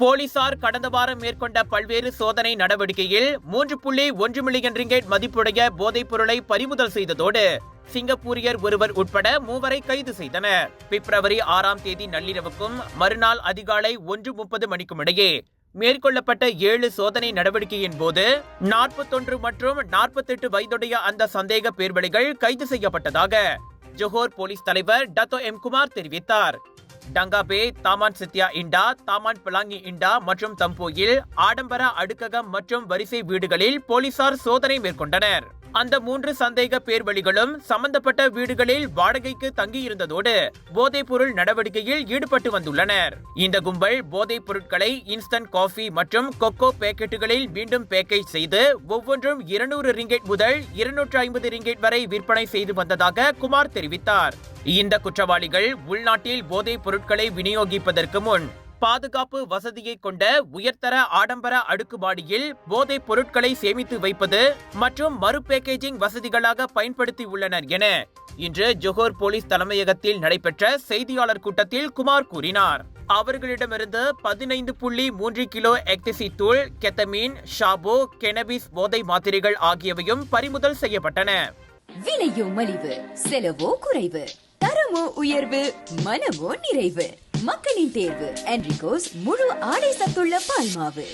போலீசார் கடந்த வாரம் மேற்கொண்ட பல்வேறு சோதனை நடவடிக்கையில் 3.1 மில்லியன் ரிங்கெட் மதிப்புடைய போதைப் பொருளை பறிமுதல் செய்ததோடு சிங்கப்பூரியர் ஒருவர் உட்பட 3 கைது செய்தனர். பிப்ரவரி 6ஆம் தேதி நள்ளிரவுக்கும் மறுநாள் அதிகாலை 1:30 மணிக்கும் இடையே மேற்கொள்ளப்பட்ட 7 சோதனை நடவடிக்கையின் போது 41 மற்றும் 48 வயதுடைய அந்த சந்தேக பேர்வழிகள் கைது செய்யப்பட்டதாக ஜோஹர் போலீஸ் தலைவர் டத்தோ எம் குமார் தெரிவித்தார். டங்காபே, தாமான் சித்யா இண்டா, தாமான் பிலாங்கி இண்டா மற்றும் தம்போயில் ஆடம்பர அடுக்ககம் மற்றும் வரிசை வீடுகளில் போலீசார் சோதனை மேற்கொண்டனர். அந்த 3 சந்தேக பேர்வழிகளும் சம்பந்தப்பட்ட வீடுகளில் வாடகைக்கு தங்கியிருந்ததோடு போதைப் பொருள் நடவடிக்கையில் ஈடுபட்டு வந்துள்ளனர். இந்த கும்பல் போதைப் பொருட்களை இன்ஸ்டன்ட் காஃபி மற்றும் கொக்கோ பேக்கெட்டுகளில் மீண்டும் பேக்கேஜ் செய்து ஒவ்வொன்றும் 200 ரிங்கெட் முதல் 250 ரிங்கெட் வரை விற்பனை செய்து வந்ததாக குமார் தெரிவித்தார். இந்த குற்றவாளிகள் உள்நாட்டில் போதைப் பொருட்களை விநியோகிப்பதற்கு முன் பாதுகாப்பு வசதியை கொண்ட உயர்தர ஆடம்பர அடுக்குமாடியில் போதைப் பொருட்களை சேமித்து வைப்பது மற்றும் மறு பேக்கேஜிங் வசதிகளாக பயன்படுத்தி உள்ளனர் என இன்று ஜோஹர் போலீஸ் தலைமையகத்தில் நடைபெற்ற செய்தியாளர் கூட்டத்தில் குமார் கூறினார். அவர்களிடமிருந்து 15.3 கிலோ எக்டசி தூள், கெத்தமீன், ஷாபோ, கெனபிஸ் போதை மாத்திரைகள் ஆகியவையும் பறிமுதல் செய்யப்பட்டன. விலையோ மலிவு, செலவோ குறைவு, தரமோ உயர்வு, மனமோ நிறைவு. மக்களின் தேர்வு என்ரிகோஸ் முழு ஆடை சத்துள்ள பால்மாவு.